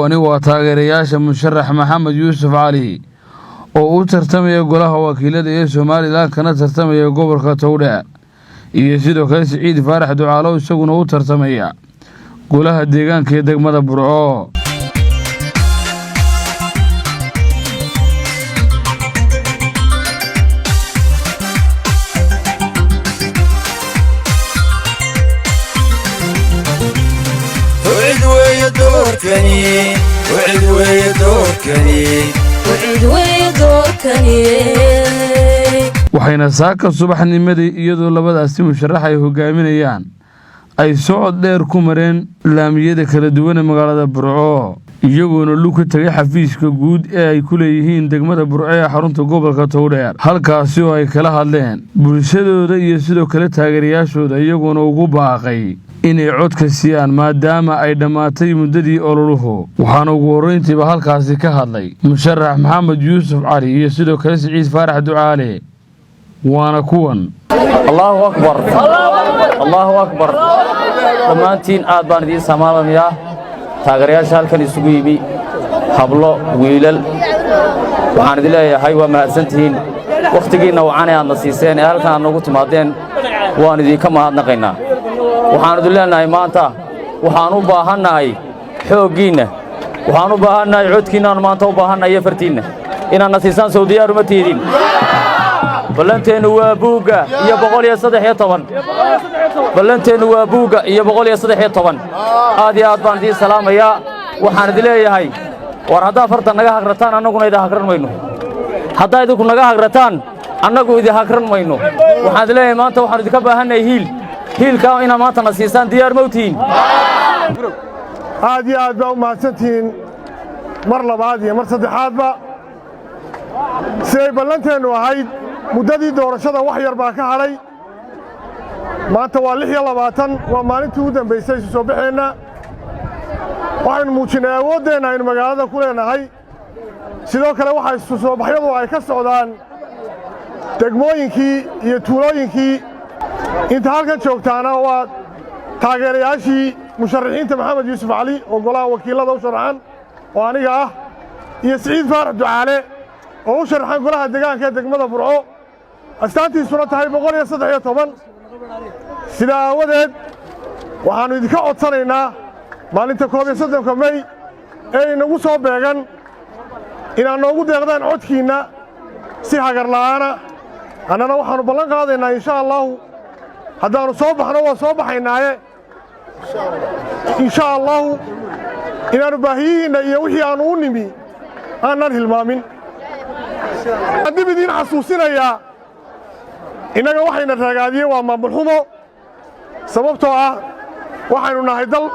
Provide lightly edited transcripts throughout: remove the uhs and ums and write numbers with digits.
kuwani waa taageerayaasha musharax Maxamed Yuusuf Cali oo u tartamaya golaha wakiilada ee Soomaaliland kana tartamaya gobolka Towdheer iyo sidoo kale Siciid Faarax Ducaalo isaguna u tartamaya golaha deegaanka ee degmada Burco. waxayna saaka subaxnimadii iyadoo labadaasi musharax ay hogaaminayaan ay socod dheer ku mareen laamiyada kala duwan ee magaalada Burco iyagoona luku tagay xafiiska guud ee ay ku leeyihiin degmada Burco ee xarunta gobolka Towdheer halkaasi oo ay kala hadleen bulshadooda iyo sidoo kale taageerayaashooda iyagoona ugu baaqay inay codka siiyaan maadaama ay dhamaatay muddadii ololuhu. waxaana ugu horeyntiiba halkaasi ka hadlay musharax Maxamed Yuusuf Cali iyo sidoo kale Siciid Faarax Ducaale waana kuwan. Allahu akbar Allahu akbar dhammaantiin aad baan idin salaamayaa taageerayaasha halkan isugu yimi hablo wiilal waxaan idin leeyahay waa mahadsantihiin waqtigiina wacan aad nasiiseen ee halkan nagu timaadeen waan idinka mahadnaqaynaa. waxaan idin leenahay maanta waxaan u baahanahay xooggiina waxaan u baahanahay codkiina maanta u baahanahay fartiina inaan nasiisaan Saudiya uma tiidin ballanteenu waa buuga iyo 113 ballanteenu waa buuga iyo 113 aad iyo aad baan idin salaamayaa. waxaan idin leeyahay war hadda farta naga hagrataan annaguna idin hagran mayno hadda idinku naga hagrataan annagu idin hagran mayno. waxaan idin leeyahay maanta waxaan idinka baahanahay hiilka ina maanta nasiisaan diyaar mawtiin aad iyo aad baa u mahadsantihiin mar labaad iyo mar saddexaadba si ay ballanteenu ahayd muddadii doorashada wax yar baa ka hadhay maanta waa 26 waa maalintii ugu dambaysay isu soo baxeenna waxaynu muujinay awooddeenna aynu magaalada ku leenahay sidoo kale waxa isu soo baxyadu ay ka socdaan degmooyinkii iyo tuulooyinkii inta halkan joogtaana waa taageerayaashii musharaxiinta Maxamed Yuusuf Cali oo golaha wakiilada u sharaxan oo aniga ah iyo Siciid Faarax Ducaale oo u sharaxan golaha deegaanka ee degmada Burco astaantiisuna tahay 113 sidaa aawadeed waxaanu idinka codsanaynaa maalinta 31 May ee inagu soo beegan inaad noogu deeqdaan codkiina si hagar la'aana annana waxaanu ballan qaadaynaa insha Allah haddaanu soo baxno waa soo baxaynaaye insha Allah inaanu baahiyihiinna iyo wixii aanu u nimi aanan hilmaamin. haddii idin xasuusinayaa innaga waxayna raagaadiyey waa maamul xumo sababtoo ah waxaynu nahay dal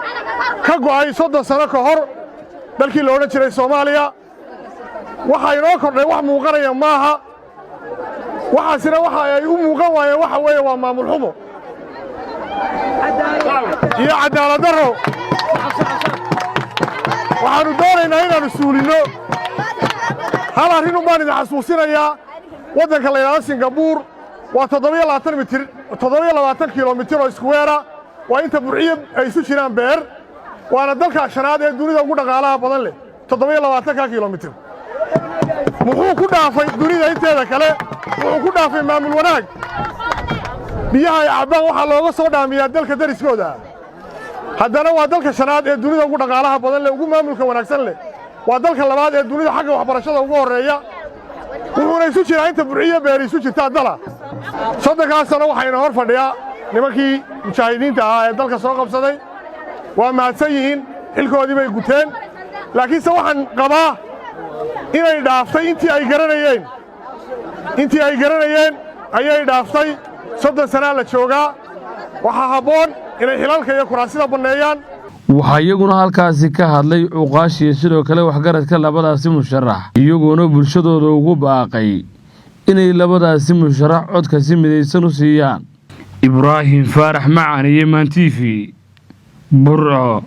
ka go'ay 30 sano ka hor dalkii la odhan jiray Soomaaliya waxa inoo kordhay wax muuqanaya maaha waxaasina waxa ay u muuqan waayeen waxa weeye waa maamul xumo iyo cadaalad darro. waxaanu doonaynaa inaanu suulino hal arrin baan idin xasuusinayaa waddanka la yidhaahdo Singapore waa 720 kilomitir oo iskuweera waa inta Burciyo ay isu jiraan beer waana dalka shanaad ee dunida ugu dhaqaalaha badan leh 720 kilomitir muxuu ku dhaafay dunida inteeda kale wuxuu ku dhaafay maamul wanaag biyaha ay cabaan waxa looga soo dhaamiyaa dalka dariskooda haddana waa dalka shanaad ee dunida ugu dhaqaalaha badan leh ugu maamulka wanaagsan leh waa dalka labaad ee dunida xagga waxbarashada ugu horeeya wuxuuna isu jiraa inta Burciyo beer isu jirta dala 30 sano waxayna hor fadhiyaa nimankii mujaahidiinta ahaa ee dalka soo qabsaday waa mahadsan yihiin xilkoodii bay guteen laakiinse waxaan qabaa inay dhaaftay intii ay garanayeen ayay dhaaftay 30 sano la joogaa waxa haboon inay xilalka iyo kuraasida baneeyaan. waxaa iyaguna halkaasi ka hadlay uqaashiya sidoo kale waxgaradka labadaasi musharax iyagoona bulshadooda ugu baaqay inay labadaasi musharax codka si midaysan u siiyaan. Ibraahim Faarax Macaan iyo Man TV Burco.